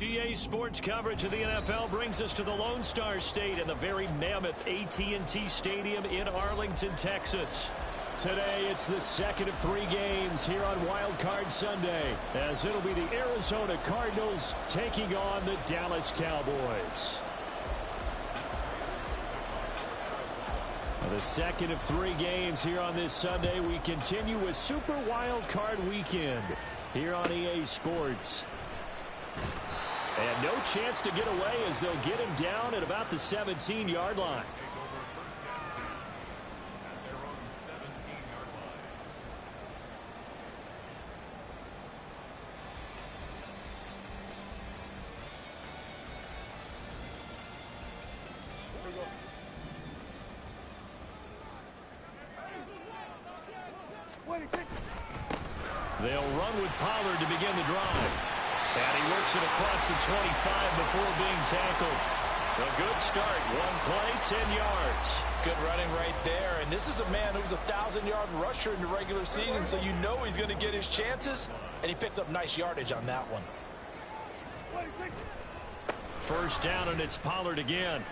EA Sports coverage of the NFL brings us to the Lone Star State and the very mammoth AT&T Stadium in Arlington, Texas. Today, it's the second of 3 games here on Wild Card Sunday, as it'll be the Arizona Cardinals taking on the Dallas Cowboys. The second of 3 games here on this Sunday. We continue with Super Wild Card Weekend here on EA Sports. And no chance to get away as they'll get him down at about the 17-yard line. They'll run with Pollard to begin the drive. And he works it across the 25 before being tackled. A good start. 1 play, 10 yards. Good running right there. And this is a man who's a 1,000-yard rusher in the regular season, so you know he's going to get his chances. And he picks up nice yardage on that one. First down, and it's Pollard again.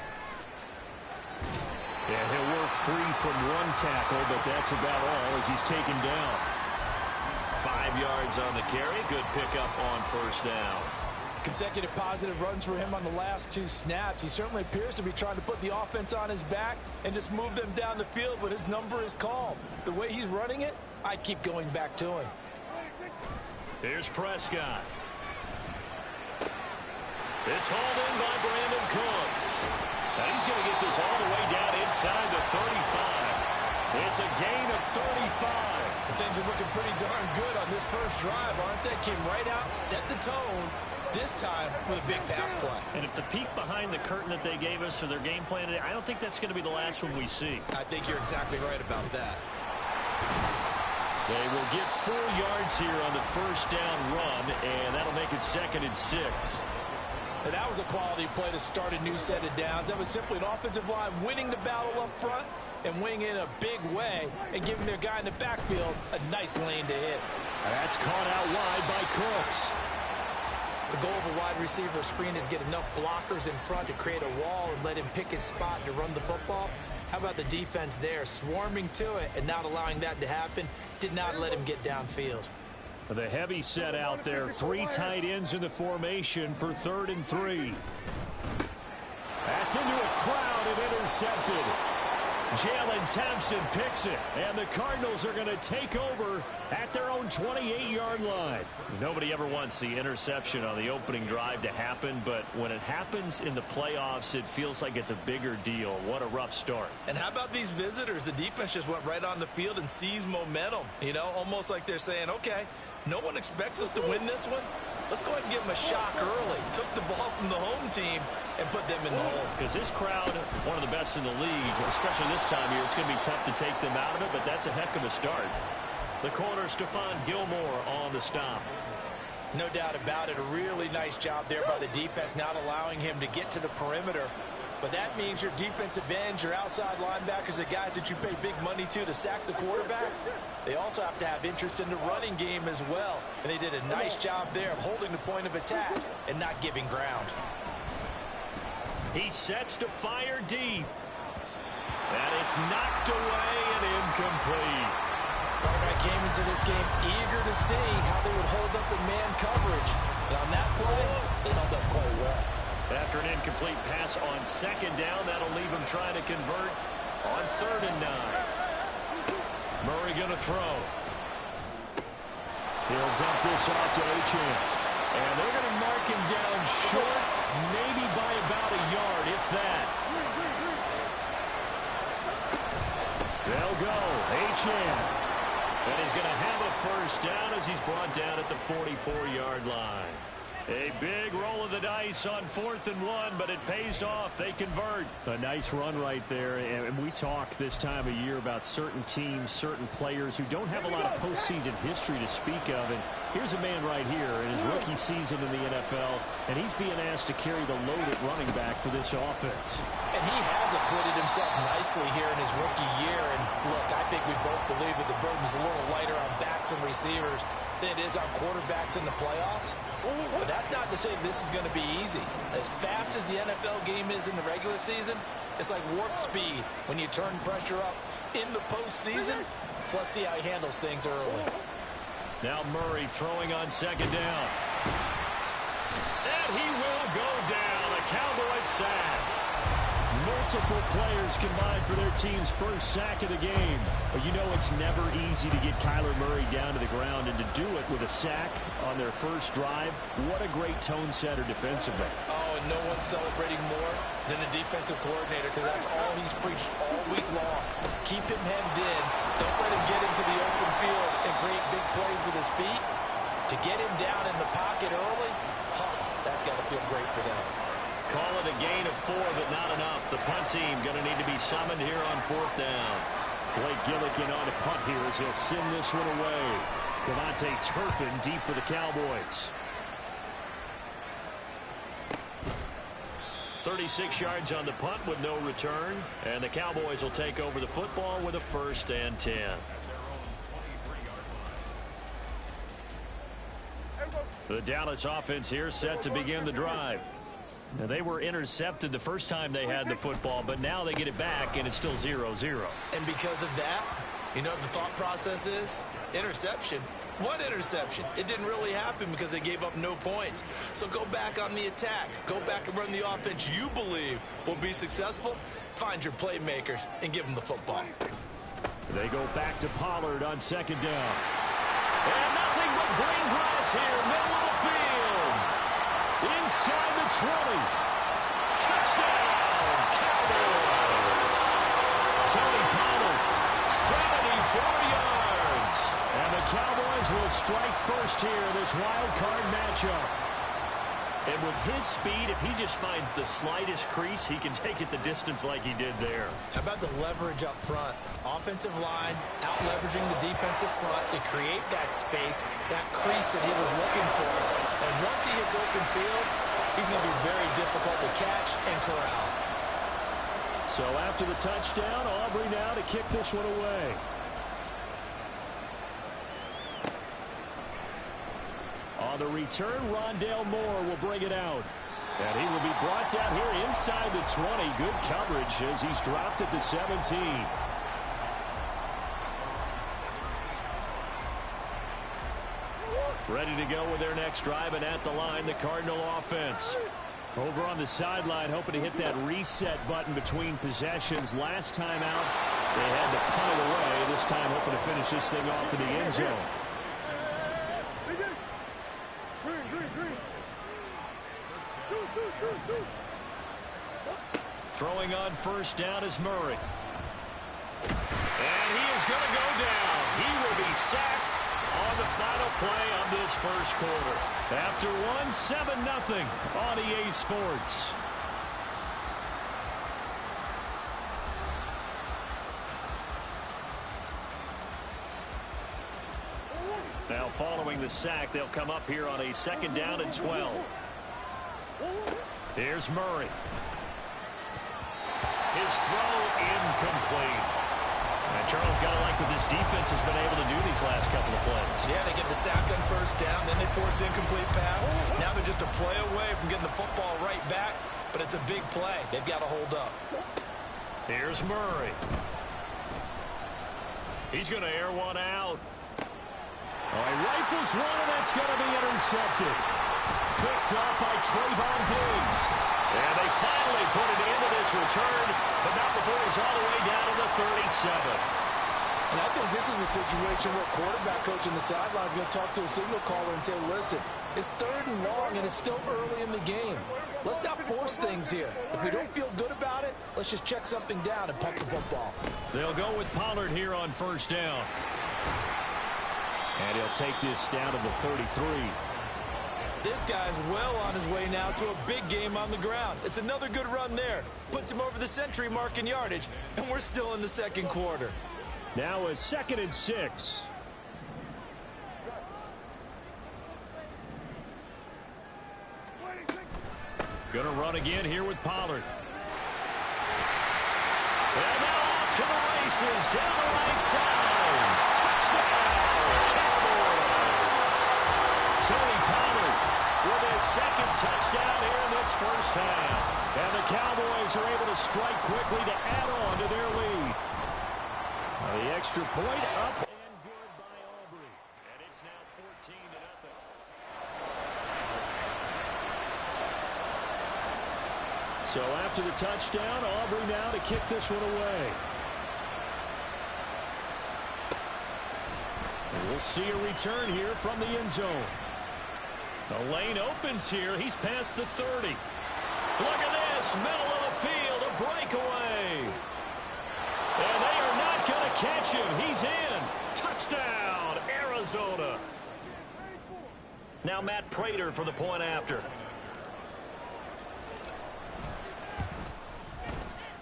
Yeah, he'll work free from 1 tackle, but that's about all as he's taken down. 5 yards on the carry. Good pickup on first down. Consecutive positive runs for him on the last 2 snaps. He certainly appears to be trying to put the offense on his back and just move them down the field, but his number is called. The way he's running it, I keep going back to him. Here's Prescott. It's hauled in by Brandon Cooks. Now he's going to get this all the way down inside the 35. It's a gain of 35. Things are looking pretty darn good on this first drive, aren't they? Came right out, set the tone, this time with a big pass play. And if the peek behind the curtain that they gave us for their game plan today, I don't think that's going to be the last one we see. I think you're exactly right about that. They will get 4 yards here on the first down run, and that'll make it 2nd and 6. And that was a quality play to start a new set of downs. That was simply an offensive line winning the battle up front and winning it in a big way and giving their guy in the backfield a nice lane to hit. That's caught out wide by Cooks. The goal of a wide receiver screen is get enough blockers in front to create a wall and let him pick his spot to run the football. How about the defense there, swarming to it and not allowing that to happen? Did not let him get downfield. The heavy set out there. 3 tight ends in the formation for 3rd and 3. That's into a crowd and intercepted. Jalen Thompson picks it, and the Cardinals are going to take over at their own 28-yard line. Nobody ever wants the interception on the opening drive to happen, but when it happens in the playoffs, it feels like it's a bigger deal. What a rough start. And how about these visitors? The defense just went right on the field and seized momentum. You know, almost like they're saying, okay, no one expects us to win this one. Let's go ahead and give them a shock early. Took the ball from the home team and put them in the hole. Because this crowd, one of the best in the league, especially this time of year, it's going to be tough to take them out of it, but that's a heck of a start. The corner, Stephon Gilmore on the stop. No doubt about it. A really nice job there by the defense, not allowing him to get to the perimeter. But that means your defensive ends, your outside linebackers, the guys that you pay big money to sack the quarterback, they also have to have interest in the running game as well. And they did a nice job there of holding the point of attack and not giving ground. He sets to fire deep. And it's knocked away and incomplete. Cartwright came into this game eager to see how they would hold up in man coverage. And on that play, they held up quite well. After an incomplete pass on 2nd down, that'll leave him trying to convert on 3rd and 9. Murray going to throw. He'll dump this off to Achane. And they're going to mark him down short, maybe by about a yard, if that. They'll go. Achane. And he's going to have a first down as he's brought down at the 44-yard line. A big roll of the dice on 4th and 1, but it pays off. They convert. A nice run right there. And we talk this time of year about certain teams, certain players who don't have a lot of postseason history to speak of. And here's a man right here in his rookie season in the NFL, and he's being asked to carry the load at running back for this offense. And he has acquitted himself nicely here in his rookie year. And look, I think we both believe that the burden's a little lighter on backs and receivers. than it is on quarterbacks in the playoffs. But that's not to say this is going to be easy. As fast as the NFL game is in the regular season, it's like warp speed when you turn pressure up in the postseason. So let's see how he handles things early. Now Murray throwing on second down. And he will go down. A Cowboys sack. Multiple players combined for their team's first sack of the game. But you know it's never easy to get Kyler Murray down to the ground, and to do it with a sack on their first drive, what a great tone setter defensively. Oh, and no one's celebrating more than the defensive coordinator, because that's all he's preached all week long. Keep him hemmed in. Don't let him get into the open field and create big plays with his feet. To get him down in the pocket early, that's got to feel great for them. Call it a gain of 4, but not enough. The punt team going to need to be summoned here on 4th down. Blake Gillikin on a punt here as he'll send this one away. Devontae Turpin deep for the Cowboys. 36 yards on the punt with no return. And the Cowboys will take over the football with a 1st and 10. The Dallas offense here set to begin the drive. Now, they were intercepted the first time they had the football, but now they get it back, and it's still 0-0. And because of that, you know what the thought process is? Interception. What interception? It didn't really happen because they gave up no points. So go back on the attack. Go back and run the offense you believe will be successful. Find your playmakers and give them the football. They go back to Pollard on second down. And nothing but green grass here, middle of the field. Inside the 20. Touchdown, Cowboys. Tony Pollard, 74 yards. And the Cowboys will strike first here in this wild card matchup. And with his speed, if he just finds the slightest crease, he can take it the distance like he did there. How about the leverage up front? Offensive line out-leveraging the defensive front to create that space, that crease that he was looking for. And once he hits open field, he's going to be very difficult to catch and corral. So after the touchdown, Aubrey now to kick this one away. On the return, Rondale Moore will bring it out. And he will be brought down here inside the 20. Good coverage as he's dropped at the 17. Ready to go with their next drive, and at the line, the Cardinal offense. Over on the sideline, hoping to hit that reset button between possessions. Last time out, they had to punt it away. This time, hoping to finish this thing off in the end zone. Throwing on first down is Murray. And he is going to go down. He will be sacked on the final play of this first quarter. After one, 7-0 on EA Sports. Now following the sack, they'll come up here on a 2nd down and 12. Here's Murray. His throw incomplete. And Charles, got to like what this defense has been able to do these last couple of plays. Yeah, they get the sack on first down, then they force incomplete pass. Now they're just a play away from getting the football right back, but it's a big play. They've got to hold up. Here's Murray. He's going to air one out. Oh, he rifles one, and that's going to be intercepted. Picked up by Trayvon Diggs. And they finally put it into this return, but not before he's all the way down to the 37. And I think this is a situation where quarterback coach in the sideline is going to talk to a signal caller and say, listen, it's 3rd and long, and it's still early in the game. Let's not force things here. If we don't feel good about it, let's just check something down and punt the football. They'll go with Pollard here on first down. And he'll take this down to the 33. This guy's well on his way now to a big game on the ground. It's another good run there. Puts him over the century mark in yardage, and we're still in the 2nd quarter. Now a 2nd and 6. Gonna run again here with Pollard. And now off to the races, down the right side. Touchdown, Cowboys. Cowboys are able to strike quickly to add on to their lead. The extra point up and good by Aubrey. And it's now 14-0. So after the touchdown, Aubrey now to kick this one away. And we'll see a return here from the end zone. The lane opens here. He's past the 30. Look at this. Middle of the field. A breakaway. And they are not going to catch him. He's in. Touchdown, Arizona. Now Matt Prater for the point after.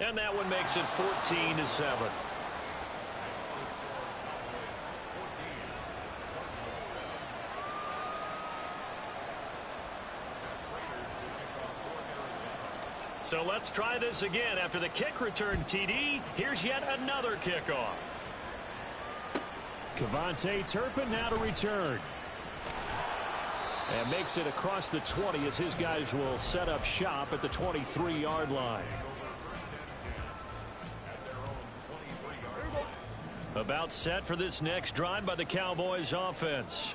And that one makes it 14-7. So let's try this again. After the kick return TD, here's yet another kickoff. Kevontae Turpin now to return. And makes it across the 20 as his guys will set up shop at the 23-yard line. About set for this next drive by the Cowboys offense.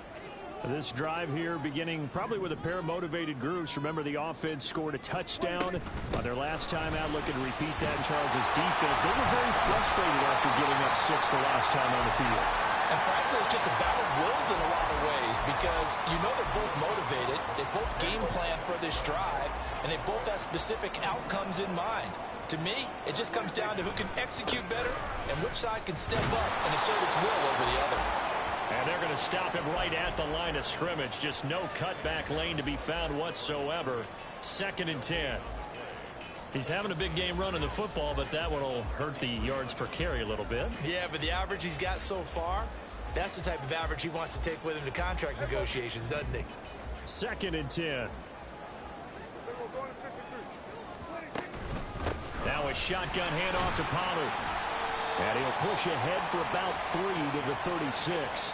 This drive here beginning probably with a pair of motivated groups. Remember, the offense scored a touchdown on their last time out. Looking to repeat that in Charles's defense. They were very frustrated after giving up 6 the last time on the field. And frankly, it's just a battle of wills in a lot of ways because you know they're both motivated. They both game plan for this drive, and they both have specific outcomes in mind. To me, it just comes down to who can execute better and which side can step up and assert its will over the other. And they're going to stop him right at the line of scrimmage. Just no cutback lane to be found whatsoever. 2nd and 10. He's having a big game running the football, but that one will hurt the yards per carry a little bit. Yeah, but the average he's got so far, that's the type of average he wants to take with him to contract negotiations, doesn't he? 2nd and 10. Now a shotgun handoff to Pollard. And he'll push ahead for about 3 to the 36.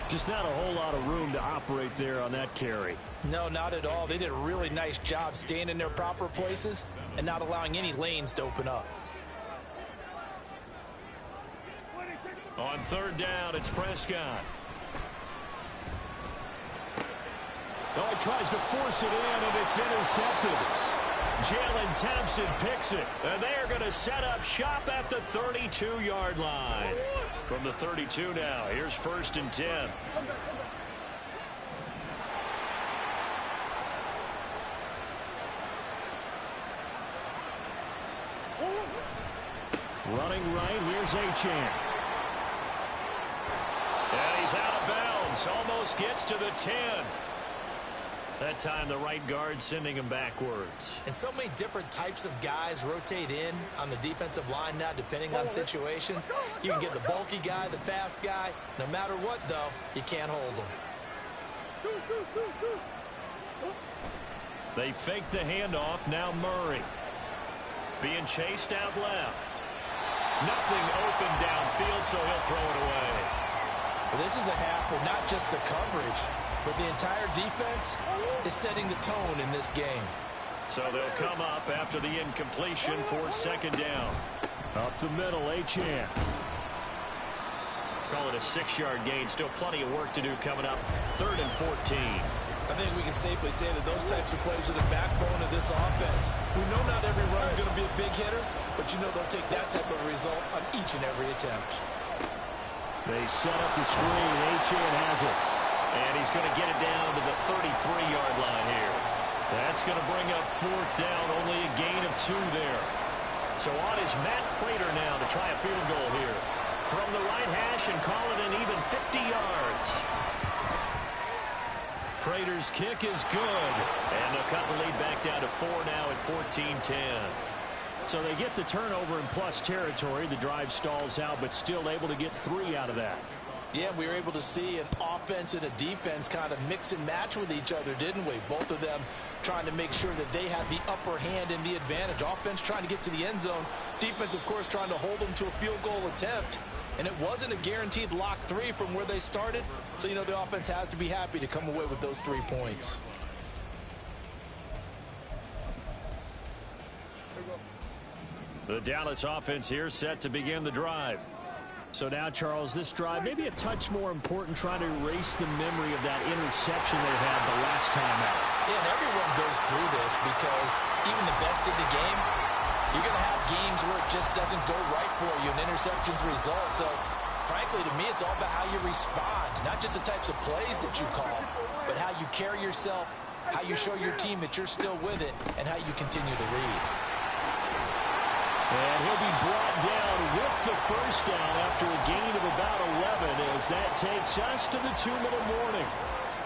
Just not a whole lot of room to operate there on that carry. No, not at all. They did a really nice job staying in their proper places and not allowing any lanes to open up. On 3rd down, it's Prescott. Oh, he tries to force it in, and it's intercepted. Jalen Thompson picks it, and they're going to set up shop at the 32-yard line. From the 32 now, here's 1st and 10. Running right, here's Achane. And he's out of bounds, almost gets to the 10. That time the right guard sending him backwards. And so many different types of guys rotate in on the defensive line now depending on situations. You can get the bulky guy, the fast guy. No matter what, though, you can't hold them. They fake the handoff. Now Murray. Being chased out left. Nothing open downfield, so he'll throw it away. Well, this is a half where not just the coverage, but the entire defense is setting the tone in this game. So they'll come up after the incompletion for 2nd down. Up the middle, Achane. Call it a 6-yard gain. Still plenty of work to do coming up. 3rd and 14. I think we can safely say that those types of plays are the backbone of this offense. We know not every run's going to be a big hitter, but you know they'll take that type of result on each and every attempt. They set up the screen. Achane has it. And he's going to get it down to the 33-yard line here. That's going to bring up 4th down. Only a gain of 2 there. So on is Matt Prater now to try a field goal here. From the right hash and call it an even 50 yards. Prater's kick is good. And they'll cut the lead back down to 4 now at 14-10. So they get the turnover in plus territory. The drive stalls out, but still able to get 3 out of that. Yeah, we were able to see an offense and a defense kind of mix and match with each other, didn't we? Both of them trying to make sure that they have the upper hand and the advantage. Offense trying to get to the end zone. Defense, of course, trying to hold them to a field goal attempt. And it wasn't a guaranteed lock 3 from where they started. So, you know, the offense has to be happy to come away with those 3 points. The Dallas offense here set to begin the drive. So now, Charles, this drive maybe a touch more important, trying to erase the memory of that interception they had the last time out. Yeah, and everyone goes through this because even the best in the game, you're going to have games where it just doesn't go right for you, and interceptions result. So, frankly, to me, it's all about how you respond, not just the types of plays that you call, but how you carry yourself, how you show your team that you're still with it, and how you continue to read. And he'll be brought down with the first down after a gain of about 11 as that takes us to the 2-minute warning.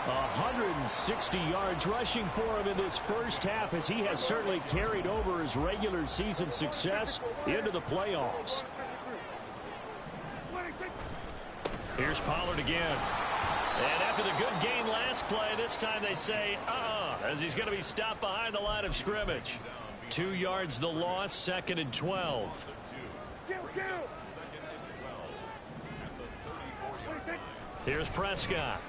160 yards rushing for him in this first half as he has certainly carried over his regular season success into the playoffs. Here's Pollard again. And after the good gain last play, this time they say, as he's going to be stopped behind the line of scrimmage. 2 yards the loss, 2nd and 12. Here's Prescott.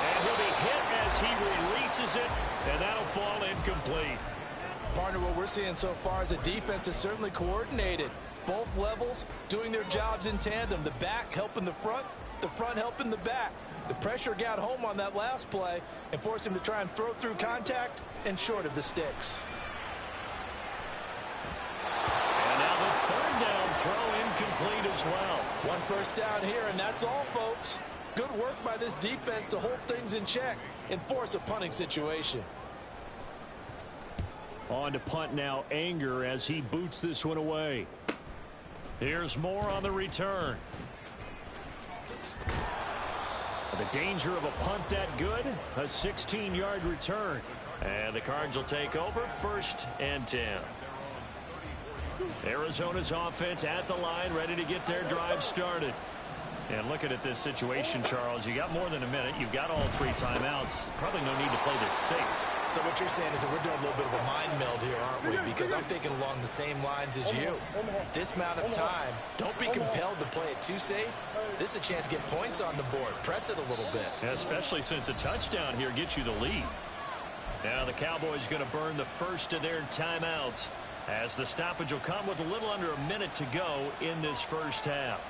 And he'll be hit as he releases it, and that'll fall incomplete. Partner, what we're seeing so far is a defense that's certainly coordinated. Both levels doing their jobs in tandem. The back helping the front helping the back. The pressure got home on that last play and forced him to try and throw through contact and short of the sticks. And now the 3rd down throw incomplete as well. 1 first down here, and that's all, folks. Good work by this defense to hold things in check and force a punting situation. On to punt now, Anger, as he boots this one away. Here's Moore on the return. The danger of a punt that good, a 16-yard return. And the Cards will take over, 1st and 10. Arizona's offense at the line, ready to get their drive started. And looking at this situation, Charles, you got more than a minute. You've got all 3 timeouts. Probably no need to play this safe. So what you're saying is that we're doing a little bit of a mind meld here, aren't we? Because I'm thinking along the same lines as you. This amount of time, don't be compelled to play it too safe. This is a chance to get points on the board. Press it a little bit. Especially since a touchdown here gets you the lead. Now the Cowboys going to burn the first of their timeouts as the stoppage will come with a little under a minute to go in this first half.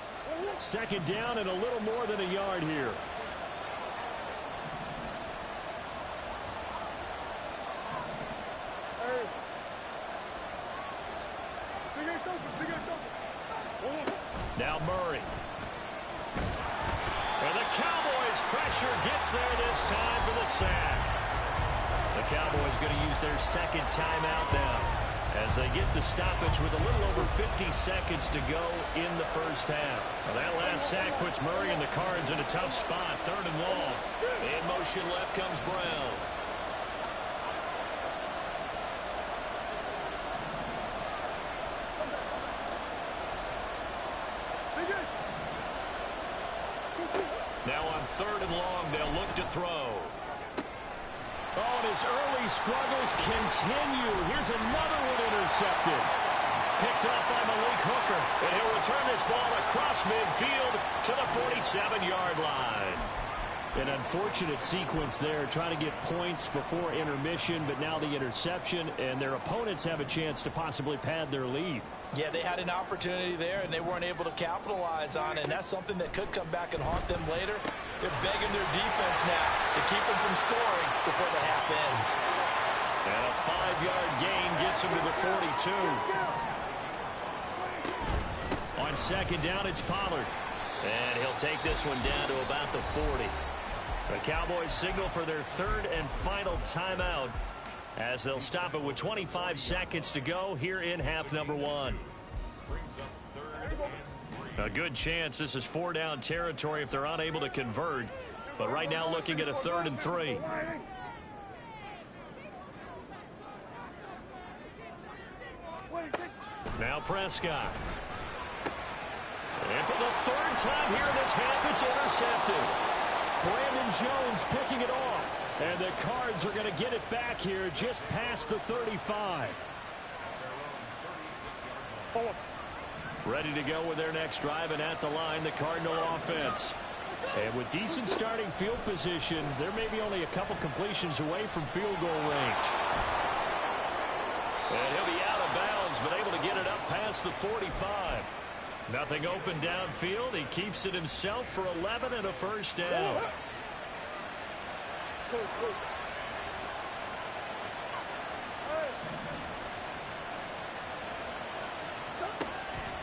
2nd down and a little more than a yard here. Now Murray. And the Cowboys pressure gets there this time for the sack. The Cowboys going to use their 2nd timeout now as they get the stoppage with a little over 50 seconds to go in the first half. Well, that last sack puts Murray and the Cards in a tough spot. 3rd and long. In motion left comes Brown. Now on 3rd and long, they'll look to throw. Oh, and his early struggles continue. Here's another one intercepted. Picked up by Malik Hooker. And he'll return this ball across midfield to the 47-yard line. An unfortunate sequence there, trying to get points before intermission, but now the interception, and their opponents have a chance to possibly pad their lead. Yeah, they had an opportunity there, and they weren't able to capitalize on it, and that's something that could come back and haunt them later. They're begging their defense now to keep them from scoring before the half ends. And a 5-yard gain gets them to the 42. On 2nd down, it's Pollard. And he'll take this one down to about the 40. The Cowboys signal for their 3rd and final timeout as they'll stop it with 25 seconds to go here in half number 1. A good chance this is 4-down territory if they're unable to convert. But right now looking at a 3rd and 3. Now Prescott. And for the 3rd time here in this half, it's intercepted. Brandon Jones picking it off. And the Cards are going to get it back here just past the 35. Ready to go with their next drive, and at the line, the Cardinal offense. And with decent starting field position, they're maybe only a couple completions away from field goal range. And he'll be out of bounds, but able to get it up past the 45. Nothing open downfield. He keeps it himself for 11 and a first down.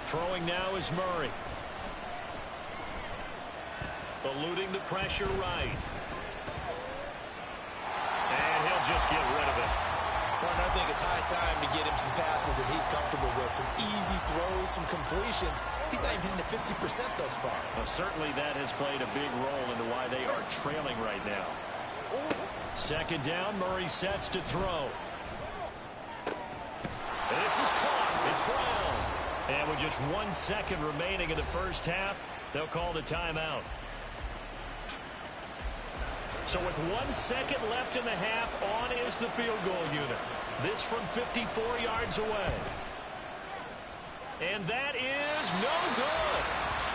Throwing now is Murray. Eluding the pressure right. And he'll just get rid of it. Well, I think it's high time to get him some passes that he's comfortable with. Some easy throws, some completions. He's not even hitting the 50% thus far. Well, certainly that has played a big role into why they are trailing right now. Second down, Murray sets to throw. This is caught. It's Brown. And with just 1 second remaining in the first half, they'll call the timeout. So with 1 second left in the half, on is the field goal unit. This from 54 yards away. And that is no good.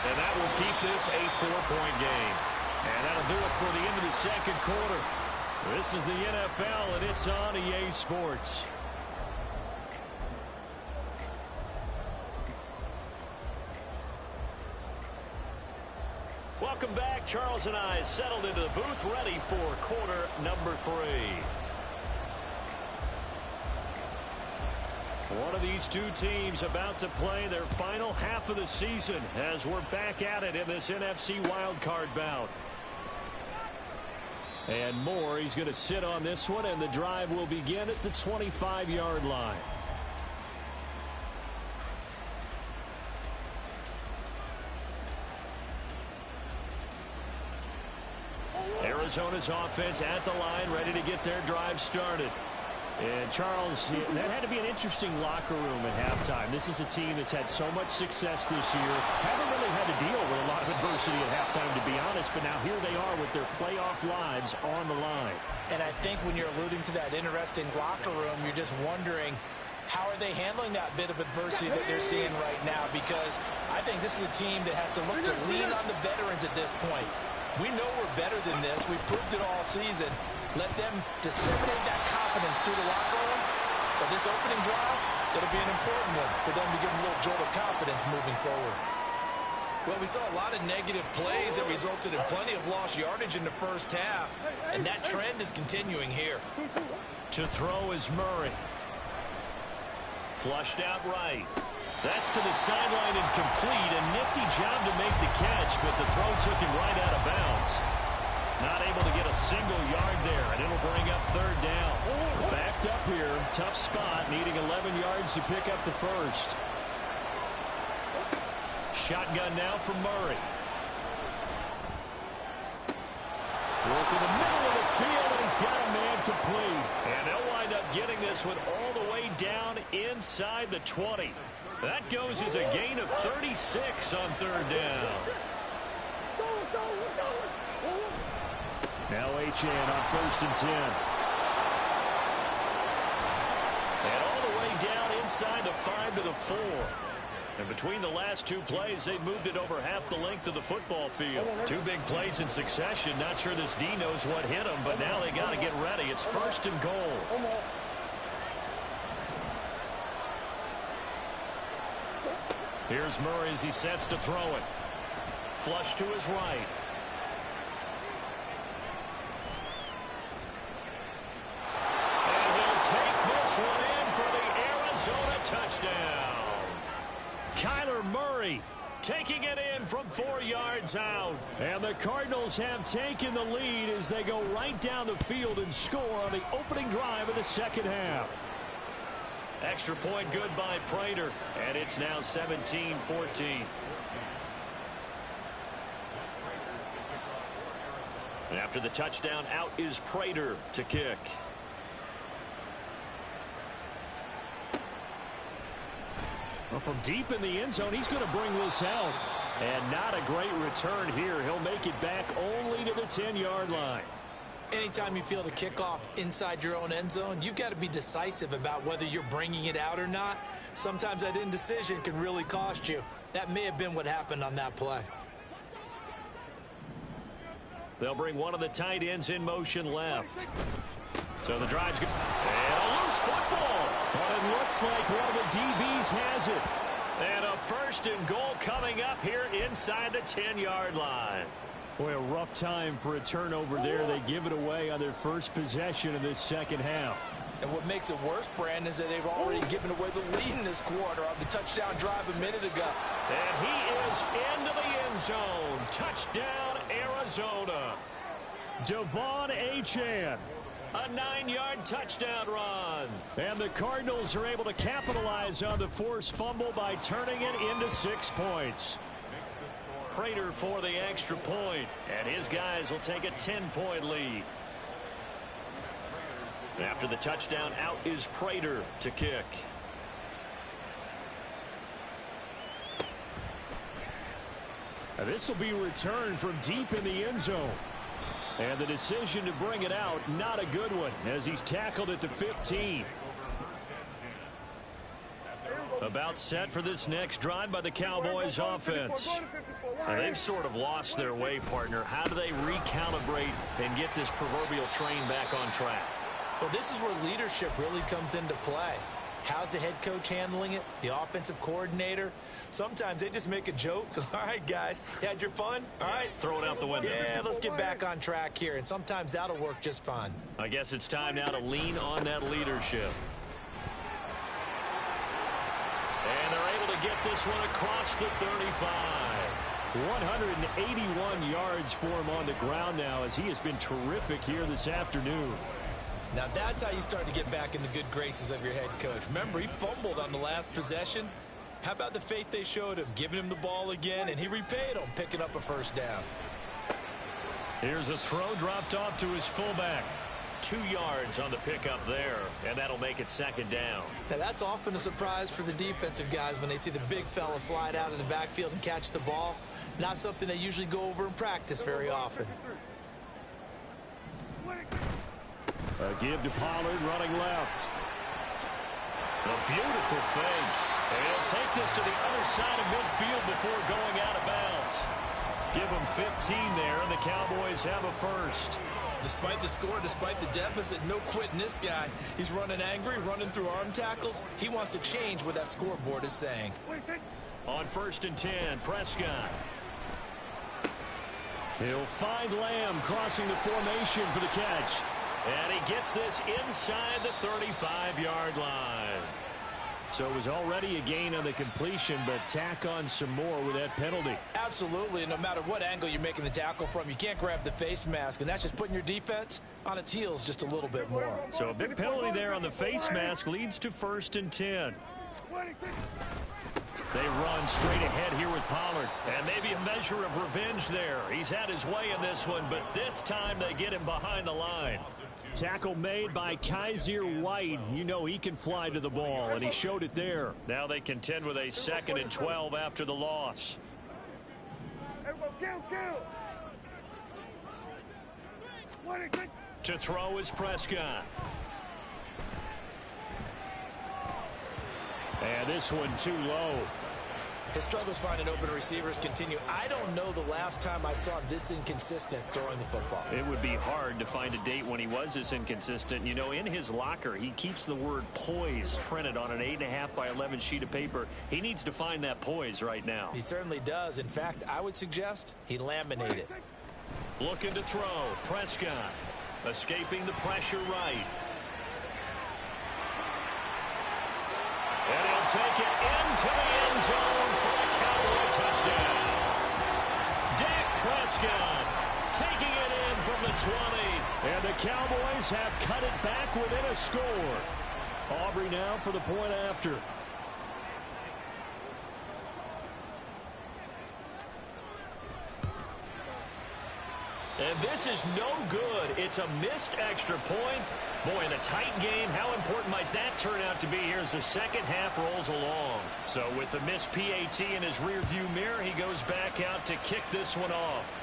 And that will keep this a 4-point game. And that'll do it for the end of the second quarter. This is the NFL, and it's on EA Sports. Welcome back. Charles and I settled into the booth, ready for quarter number 3. One of these two teams about to play their final half of the season as we're back at it in this NFC wildcard bout. And Moore, he's going to sit on this one, and the drive will begin at the 25-yard line. Arizona's offense at the line, ready to get their drive started. And Charles, that had to be an interesting locker room at halftime. This is a team that's had so much success this year. Haven't really had to deal with a lot of adversity at halftime, to be honest. But now here they are with their playoff lives on the line. And I think when you're alluding to that interesting locker room, you're just wondering, how are they handling that bit of adversity that they're seeing right now? Because I think this is a team that has to look to lean on the veterans at this point. We know we're better than this. We've proved it all season. Let them disseminate that confidence through the locker room. But this opening drive, it'll be an important one for them to give them a little jolt of confidence moving forward. Well, we saw a lot of negative plays that resulted in plenty of lost yardage in the first half. And that trend is continuing here. To throw is Murray. Flushed out right. That's to the sideline and complete. A nifty job to make the catch, but the throw took him right out of bounds. Not able to get a single yard there, and it'll bring up third down. Backed up here. Tough spot, needing 11 yards to pick up the first. Shotgun now from Murray. Work in the middle of the field, and he's got a man complete. And they'll wind up getting this one all the way down inside the 20. That goes as a gain of 36 on third down. Now Achane on 1st and 10. And all the way down inside the 5 to the 4. And between the last two plays, they've moved it over half the length of the football field. Two big plays in succession. Not sure this D knows what hit him, but now they got to get ready. It's 1st and goal. Here's Murray as he sets to throw it. Flush to his right. And he'll take this one in for the Arizona touchdown. Kyler Murray taking it in from 4 yards out. And the Cardinals have taken the lead as they go right down the field and score on the opening drive of the second half. Extra point good by Prater, and it's now 17-14. And after the touchdown, out is Prater to kick. Well, from deep in the end zone, he's going to bring this out. And not a great return here. He'll make it back only to the 10-yard line. Anytime you feel the kickoff inside your own end zone, you've got to be decisive about whether you're bringing it out or not. Sometimes that indecision can really cost you. That may have been what happened on that play. They'll bring one of the tight ends in motion left. So the drive's good. And a loose football. Well, it looks like one of the DBs has it. And a first and goal coming up here inside the 10-yard line. Boy, a rough time for a turnover there. They give it away on their first possession of this second half. And what makes it worse, Brandon, is that they've already given away the lead in this quarter on the touchdown drive a minute ago. And he is into the end zone. Touchdown, Arizona. Devon Achane. A 9-yard touchdown run. And the Cardinals are able to capitalize on the forced fumble by turning it into 6 points. Prater for the extra point, and his guys will take a 10-point lead. After the touchdown, out is Prater to kick. And this will be returned from deep in the end zone. And the decision to bring it out, not a good one, as he's tackled at the 15. About set for this next drive by the Cowboys offense. And they've sort of lost their way, partner. How do they recalibrate and get this proverbial train back on track? Well, this is where leadership really comes into play. How's the head coach handling it? The offensive coordinator? Sometimes they just make a joke. All right, guys, you had your fun? All right. Throw it out the window. Yeah, let's get back on track here. And sometimes that'll work just fine. I guess it's time now to lean on that leadership. And they're able to get this one across the 35. 181 yards for him on the ground now, as he has been terrific here this afternoon. Now that's how you start to get back in the good graces of your head coach. Remember, he fumbled on the last possession. How about the faith they showed him, giving him the ball again, and he repaid them, picking up a first down. Here's a throw dropped off to his fullback. 2 yards on the pickup there, and that'll make it second down. Now that's often a surprise for the defensive guys when they see the big fella slide out of the backfield and catch the ball. Not something they usually go over in practice very often. A give to Pollard running left. A beautiful fake. And he'll take this to the other side of midfield before going out of bounds. Give him 15 there, and the Cowboys have a first. Despite the score, despite the deficit, no quitting this guy. He's running angry, running through arm tackles. He wants to change what that scoreboard is saying. On 1st and 10, Prescott. He'll find Lamb crossing the formation for the catch. And he gets this inside the 35-yard line. So it was already a gain on the completion, but tack on some more with that penalty. Absolutely, and no matter what angle you're making the tackle from, you can't grab the face mask, and that's just putting your defense on its heels just a little bit more. So a big penalty there on the face mask leads to 1st and 10. They run straight ahead here with Pollard. And maybe a measure of revenge there. He's had his way in this one, but this time they get him behind the line. Tackle made by Kaiser White. You know he can fly to the ball, and he showed it there. Now they contend with a 2nd and 12 after the loss. To throw is Prescott. And this one too low. His struggles finding open receivers continue. I don't know the last time I saw him this inconsistent throwing the football. It would be hard to find a date when he was this inconsistent. You know, in his locker, he keeps the word poise printed on an 8.5 by 11 sheet of paper. He needs to find that poise right now. He certainly does. In fact, I would suggest he laminate it. Looking to throw. Prescott escaping the pressure right. And he'll take it into the end zone for a Cowboy touchdown. Dak Prescott taking it in from the 20. And the Cowboys have cut it back within a score. Aubrey now for the point after. And this is no good. It's a missed extra point. Boy, in a tight game, how important might that turn out to be here as the second half rolls along? So with the missed PAT in his rearview mirror, he goes back out to kick this one off.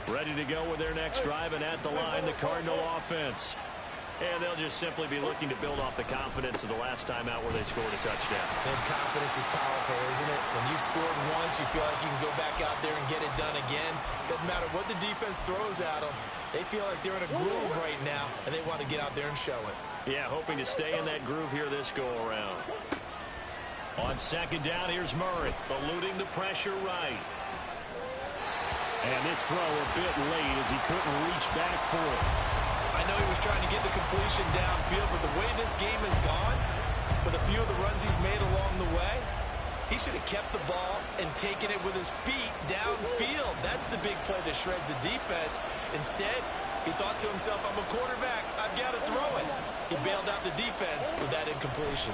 Ready to go with their next drive, and at the line, the Cardinal offense. And they'll just simply be looking to build off the confidence of the last time out where they scored a touchdown. And confidence is powerful, isn't it? When you've scored once, you feel like you can go back out there and get it done again. Doesn't matter what the defense throws at them. They feel like they're in a groove right now, and they want to get out there and show it. Yeah, hoping to stay in that groove here this go-around. On second down, here's Murray, eluding the pressure right. And this throw a bit late as he couldn't reach back for it. I know he was trying to get the completion downfield, but the way this game has gone, with a few of the runs he's made along the way, he should have kept the ball and taken it with his feet downfield. That's the big play that shreds the defense. Instead, he thought to himself, I'm a quarterback, I've got to throw it. He bailed out the defense with that incompletion.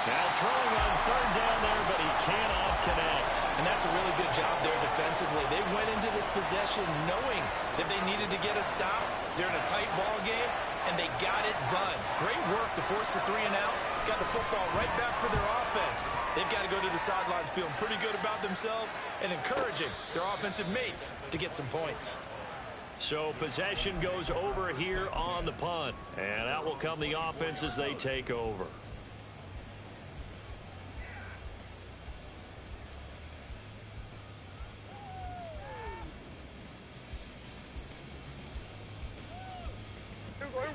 Now throwing on third down there, but he cannot connect. And that's a really good job there defensively. They went into this possession knowing that they needed to get a stop. They're in a tight ball game, and they got it done. Great work to force the 3 and out. Got the football right back for their offense. They've got to go to the sidelines feeling pretty good about themselves and encouraging their offensive mates to get some points. So possession goes over here on the punt. And out will come the offense as they take over.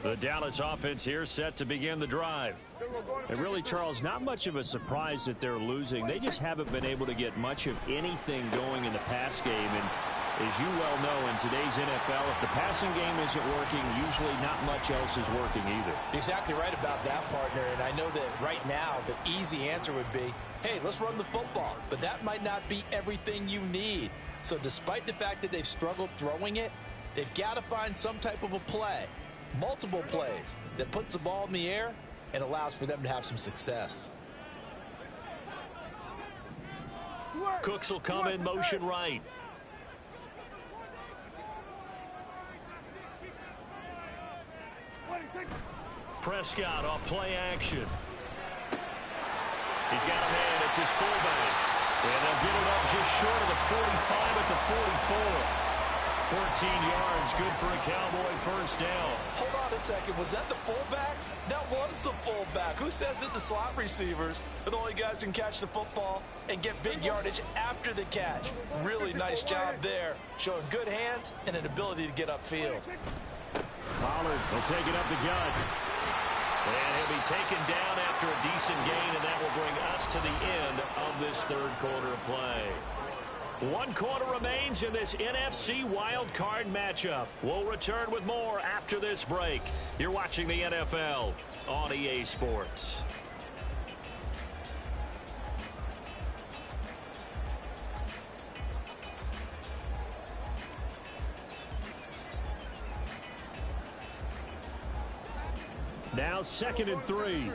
The Dallas offense here set to begin the drive. And really, Charles, not much of a surprise that they're losing. They just haven't been able to get much of anything going in the pass game. And as you well know, in today's NFL, if the passing game isn't working, usually not much else is working either. You're exactly right about that, partner. And I know that right now the easy answer would be, hey, let's run the football. But that might not be everything you need. So despite the fact that they've struggled throwing it, they've got to find some type of a play. Multiple plays that puts the ball in the air and allows for them to have some success. Cooks will come in motion right. Prescott off play action. He's got a man. It's his fullback. And they'll get it up just short of the 45 at the 44. 14 yards, good for a Cowboy first down. Hold on a second. Was that the fullback? That was the fullback. Who says that the slot receivers are the only guys who can catch the football and get big yardage after the catch? Really nice job there, showing good hands and an ability to get upfield. Pollard will take it up the gut. And he'll be taken down after a decent gain, and that will bring us to the end of this third quarter of play. 1 quarter remains in this NFC wild card matchup. We'll return with more after this break. You're watching the NFL on EA Sports. Now 2nd and 3.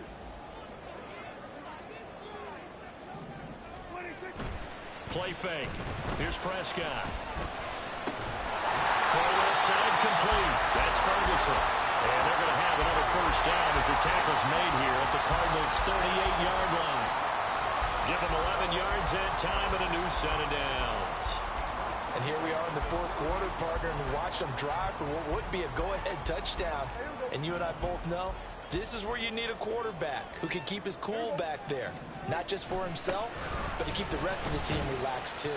Play fake. Here's Prescott. Full left side complete. That's Ferguson. And they're going to have another first down as the tackle's made here at the Cardinals' 38-yard line. Give them 11 yards that time and a new set of downs. And here we are in the 4th quarter, partner, and watch them drive for what would be a go-ahead touchdown. And you and I both know this is where you need a quarterback who can keep his cool back there. Not just for himself, but to keep the rest of the team relaxed too.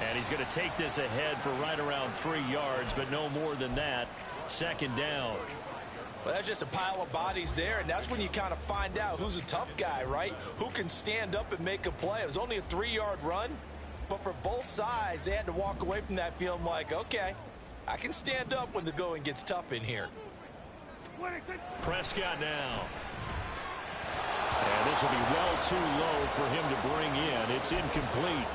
And he's going to take this ahead for right around 3 yards, but no more than that. 2nd down. Well, that's just a pile of bodies there, and that's when you kind of find out who's a tough guy, right? Who can stand up and make a play. It was only a 3-yard run, but for both sides, they had to walk away from that feeling like, okay, I can stand up when the going gets tough in here. Prescott now. And this will be well too low for him to bring in. It's incomplete.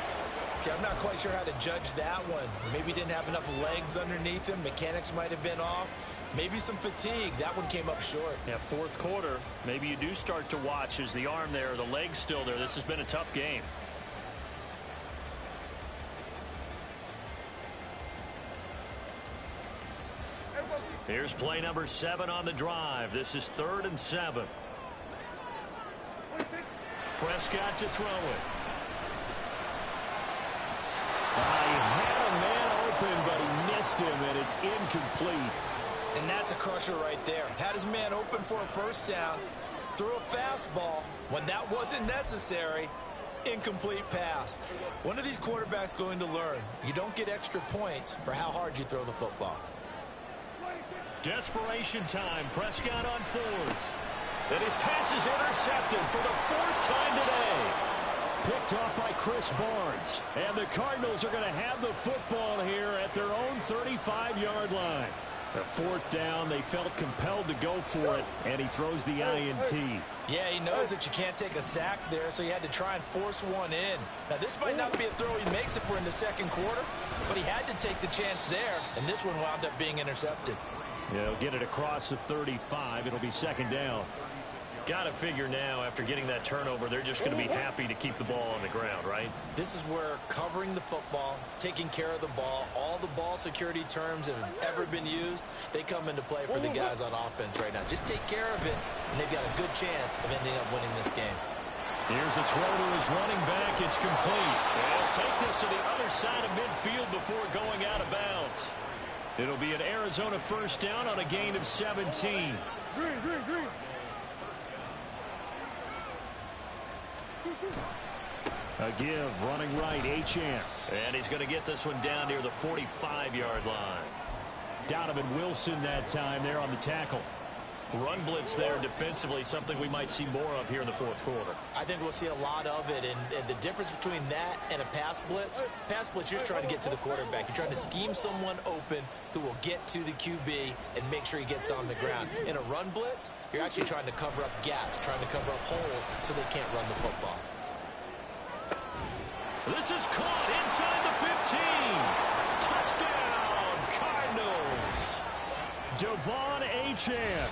See, I'm not quite sure how to judge that one. Maybe didn't have enough legs underneath him. Mechanics might have been off. Maybe some fatigue. That one came up short. Yeah, 4th quarter. Maybe you do start to watch as the arm there, the leg's still there. This has been a tough game. Here's play number 7 on the drive. This is 3rd and 7. Prescott to throw it. He had a man open, but he missed missed him, and it's incomplete. And that's a crusher right there. Had his man open for a first down, threw a fastball when that wasn't necessary. Incomplete pass. One of these quarterbacks going to learn, you don't get extra points for how hard you throw the football. Desperation time. Prescott on fourth. And his pass is intercepted for the fourth time today. Picked off by Chris Barnes. And the Cardinals are going to have the football here at their own 35-yard line. The fourth down, they felt compelled to go for it, and he throws the INT. Yeah, he knows that you can't take a sack there, so he had to try and force one in. Now, this might not be a throw he makes if we're in the second quarter, but he had to take the chance there, and this one wound up being intercepted. Yeah, he'll get it across the 35. It'll be second down. Got to figure now, after getting that turnover, they're just going to be happy to keep the ball on the ground, right? This is where covering the football, taking care of the ball, all the ball security terms that have ever been used, they come into play for the guys on offense right now. Just take care of it, and they've got a good chance of ending up winning this game. Here's a throw to his running back. It's complete. They'll take this to the other side of midfield before going out of bounds. It'll be an Arizona first down on a gain of 17. Green. A give, running right, Achane. And he's going to get this one down near the 45-yard line. Donovan Wilson that time there on the tackle. Run blitz there defensively, something we might see more of here in the fourth quarter. I think we'll see a lot of it, and the difference between that and a pass blitz, you're just trying to get to the quarterback. You're trying to scheme someone open who will get to the QB and make sure he gets on the ground. In a run blitz, you're actually trying to cover up gaps, trying to cover up holes so they can't run the football. This is caught inside the 15. Touchdown, Cardinals. Devon Achane.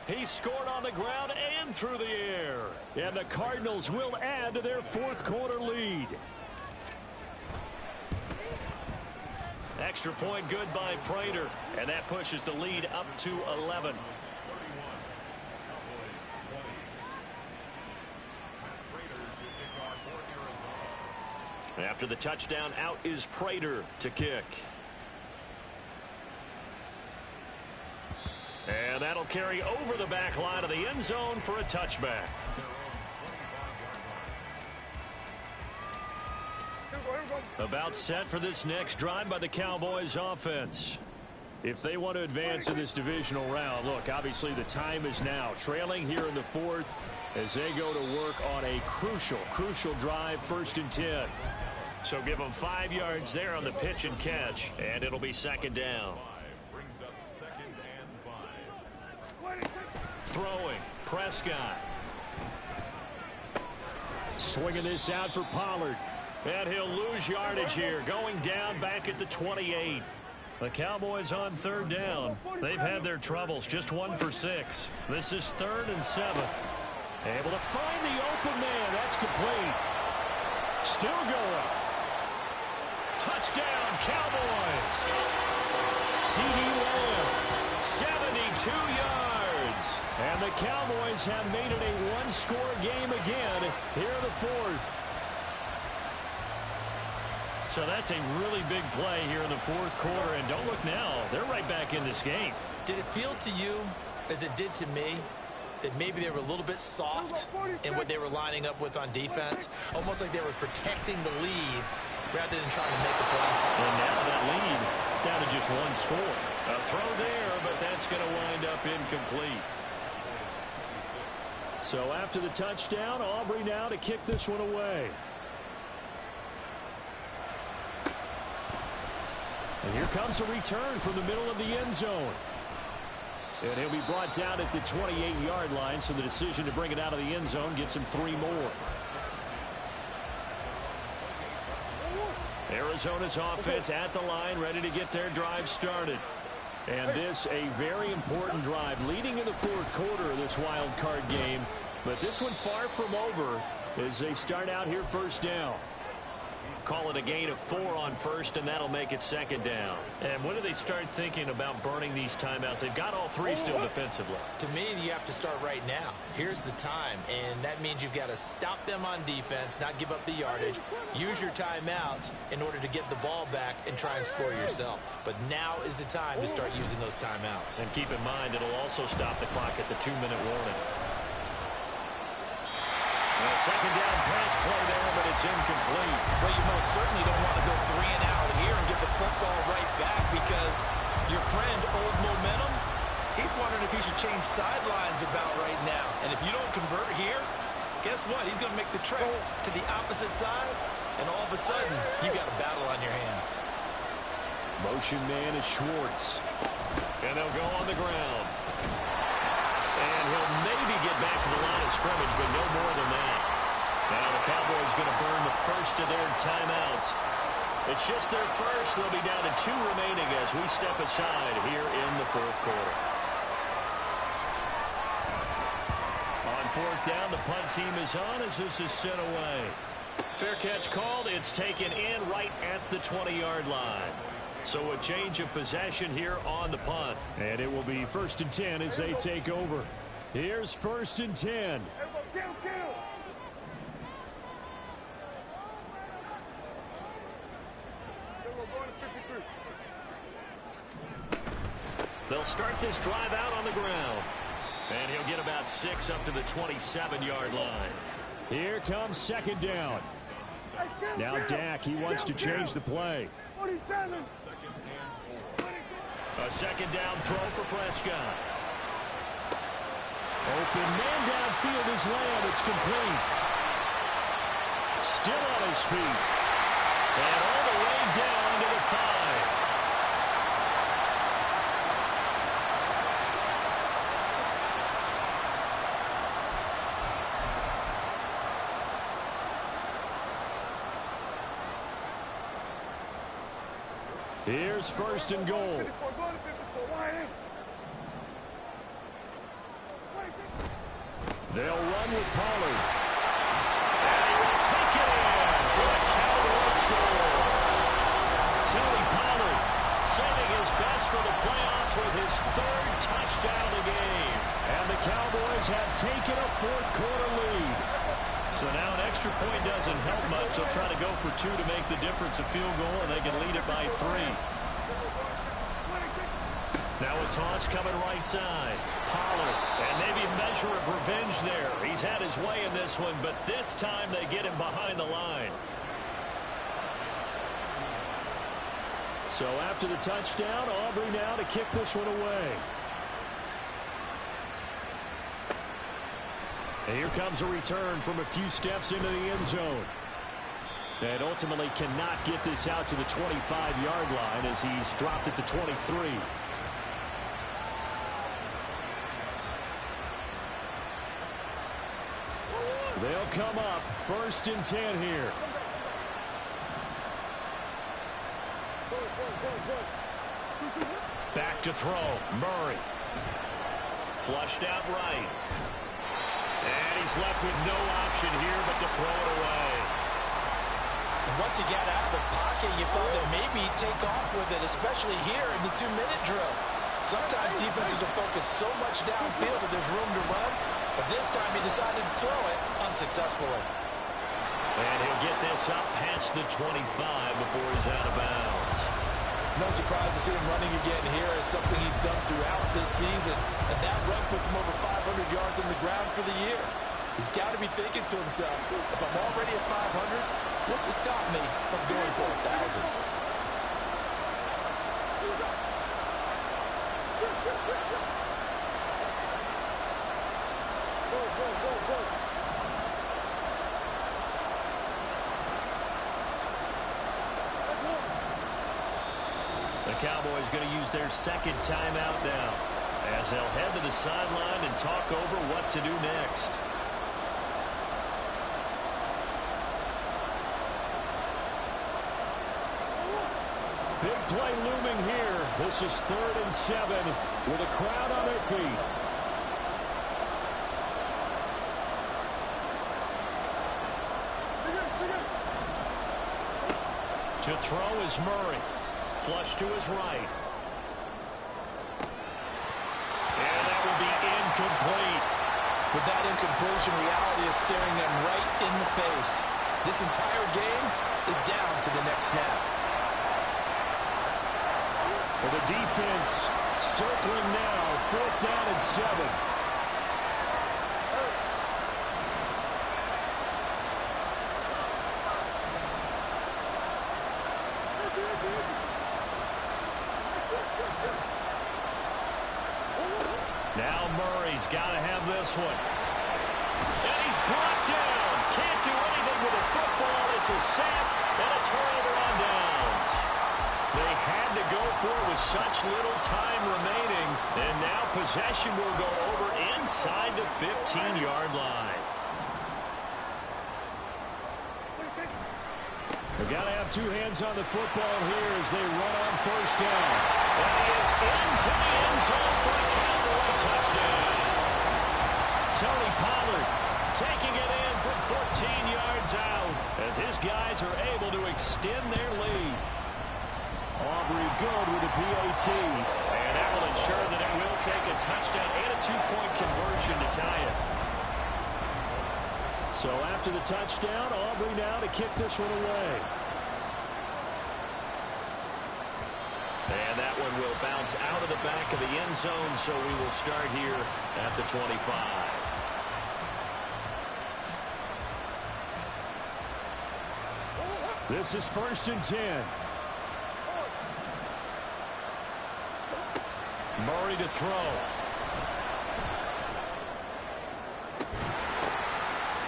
He scored on the ground and through the air. And the Cardinals will add to their fourth quarter lead. Extra point good by Prater. And that pushes the lead up to 11. After the touchdown, out is Prater to kick. And that'll carry over the back line of the end zone for a touchback. About set for this next drive by the Cowboys offense. If they want to advance in this divisional round, look, obviously the time is now. Trailing here in the fourth as they go to work on a crucial drive, 1st and 10. So give them 5 yards there on the pitch and catch, and it'll be second down. Throwing, Prescott. Swinging this out for Pollard. And he'll lose yardage here, going down back at the 28. The Cowboys on third down. They've had their troubles, just 1 for 6. This is 3rd and 7. Able to find the open man. That's complete. Still going. Touchdown, Cowboys. CeeDee Lamb, 72 yards. And the Cowboys have made it a one-score game again here in the fourth. So that's a really big play here in the fourth quarter. And don't look now, they're right back in this game. Did it feel to you, as it did to me, that maybe they were a little bit soft in what they were lining up with on defense? Almost like they were protecting the lead rather than trying to make a play. And now that lead is down to just 1 score. A throw there, but that's going to wind up incomplete. So after the touchdown, Aubrey now to kick this one away. And here comes a return from the middle of the end zone. And he'll be brought down at the 28-yard line, so the decision to bring it out of the end zone gets him 3 more. Arizona's offense at the line, ready to get their drive started. And this a very important drive leading in the fourth quarter of this wild card game. But this one far from over as they start out here 1st down. Call it a gain of 4 on first, and that'll make it second down. And when do they start thinking about burning these timeouts? They've got all 3 still defensively. To me, you have to start right now. Here's the time, and that means you've got to stop them on defense, not give up the yardage, use your timeouts in order to get the ball back and try and score yourself. But now is the time to start using those timeouts. And keep in mind, it'll also stop the clock at the 2-minute warning. A second down pass play there, but it's incomplete. Well, you most certainly don't want to go 3 and out here and get the football right back, because your friend, Old Momentum, he's wondering if he should change sidelines about right now. And if you don't convert here, guess what? He's going to make the trek to the opposite side, and all of a sudden, you got a battle on your hands. Motion man is Schwartz. And they'll go on the ground. And he'll maybe get back to the line of scrimmage, but no more than that. Now the Cowboys going to burn the first of their timeouts. It's just their first. They'll be down to 2 remaining as we step aside here in the 4th quarter. On 4th down, the punt team is on as this is sent away. Fair catch called. It's taken in right at the 20-yard line. So a change of possession here on the punt. And it will be 1st and 10 as they take over. Here's 1st and 10. They'll start this drive out on the ground. And he'll get about 6 up to the 27-yard line. Here comes 2nd down. Now Dak, he wants to change the play. A 2nd down throw for Prescott. Open man downfield is Lamb. It's complete. Still on his feet. And all the way down to the 5. Here's 1st and goal. They'll run with Pollard. And he will take it in for the Cowboys score. Tony Pollard saving his best for the playoffs with his 3rd touchdown of the game. And the Cowboys have taken a 4th quarter lead. So now an extra point doesn't help much. They'll try to go for 2 to make the difference a field goal, and they can lead it by 3. Now a toss coming right side. Pollard, and maybe a measure of revenge there. He's had his way in this one, but this time they get him behind the line. So after the touchdown, Aubrey now to kick this one away. And here comes a return from a few steps into the end zone. And ultimately cannot get this out to the 25-yard line as he's dropped at the 23. They'll come up 1st and 10 here. Back to throw. Murray. Flushed out right. And he's left with no option here but to throw it away. And once he got out of the pocket, you thought that maybe he'd take off with it, especially here in the 2-minute drill. Sometimes defenses will focus so much downfield that there's room to run, but this time he decided to throw it unsuccessfully. And he'll get this up past the 25 before he's out of bounds. No surprise to see him running again here. It's something he's done throughout this season. And that run puts him over 500 yards on the ground for the year. He's got to be thinking to himself, if I'm already at 500, what's to stop me from going for 1,000? The Cowboys going to use their 2nd timeout now as they'll head to the sideline and talk over what to do next. Big play looming here. This is 3rd and 7 with a crowd on their feet. To throw is Murray. Flush to his right. And that will be incomplete. With that incompletion, reality is staring them right in the face. This entire game is down to the next snap. Well, the defense circling now. 4th down and 7. Now Murray's got to have this one. And he's brought down. Can't do anything with a football. It's a sack and a turnover on downs. They had to go for it with such little time remaining. And now possession will go over inside the 15-yard line. They've got to have two hands on the football here as they run on 1st down. And he is into the end zone for a Cowboy touchdown. Tony Pollard taking it in from 14 yards out as his guys are able to extend their lead. Aubrey good with a PAT. And that will ensure that it will take a touchdown and a 2-point conversion to tie it. So after the touchdown, Aubrey now to kick this one away. And that one will bounce out of the back of the end zone, so we will start here at the 25. This is 1st and 10. Murray to throw.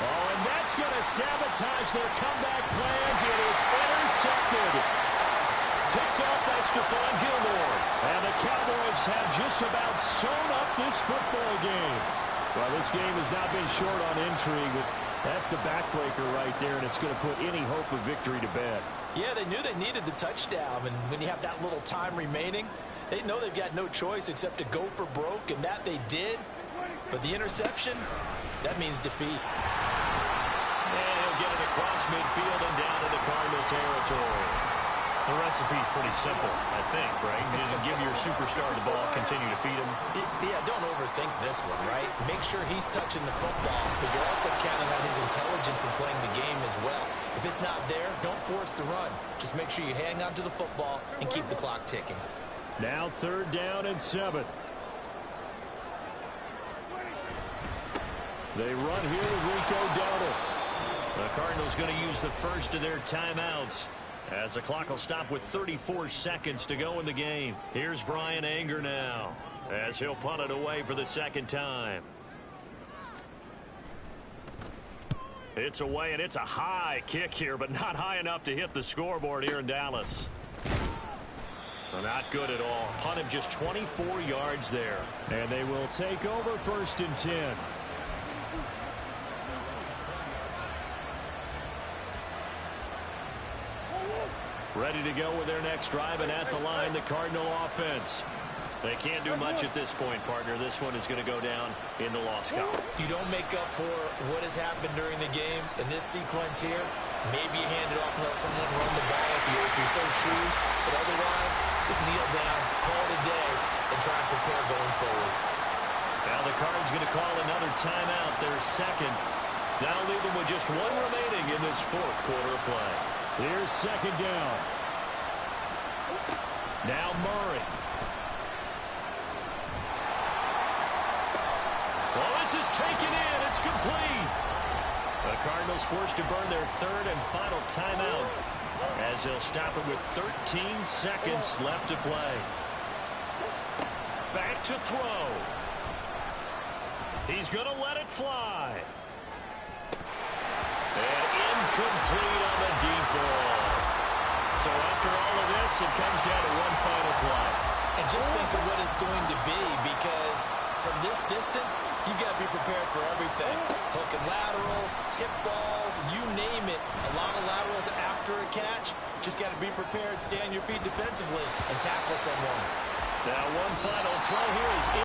Oh, and that's going to sabotage their comeback plans. It is intercepted. Picked off by Stephon Gilmore. And the Cowboys have just about sewn up this football game. Well, this game has not been short on intrigue, but that's the backbreaker right there, and it's going to put any hope of victory to bed. Yeah, they knew they needed the touchdown, and when you have that little time remaining, they know they've got no choice except to go for broke, and that they did. But the interception, that means defeat. And he'll get it across midfield and down to the Cardinal territory. The recipe's pretty simple, I think, right? Just give your superstar the ball, continue to feed him. Yeah, don't overthink this one, right? Make sure he's touching the football, but you're also counting on his intelligence in playing the game as well. If it's not there, don't force the run. Just make sure you hang on to the football and keep the clock ticking. Now 3rd down and 7. They run here with Rico Dowdle. The Cardinals going to use the first of their timeouts as the clock will stop with 34 seconds to go in the game. Here's Brian Anger now as he'll punt it away for the 2nd time. It's away, and it's a high kick here, but not high enough to hit the scoreboard here in Dallas. Not good at all. Punt him just 24 yards there. And they will take over 1st and 10. Ready to go with their next drive, and at the line, the Cardinal offense. They can't do much at this point, partner. This one is going to go down in the loss column. You don't make up for what has happened during the game in this sequence here. Maybe you hand it off and let someone run the ball if you so choose. But otherwise, just kneel down, call it a day, and try and prepare going forward. Now the Cards going to call another timeout, their 2nd. That'll leave them with just one remaining in this 4th quarter of play. Here's 2nd down. Now Murray. Well, this is taken in. It's complete. The Cardinals forced to burn their 3rd and final timeout as they'll stop it with 13 seconds left to play. Back to throw. He's going to let it fly. And incomplete on the deep ball. So after all of this, it comes down to one final play. And just think of what it's going to be, because from this distance, you got to be prepared for everything. Hook and laterals, tip balls, you name it. A lot of laterals after a catch. Just got to be prepared, stay on your feet defensively, and tackle someone. Now one final throw here is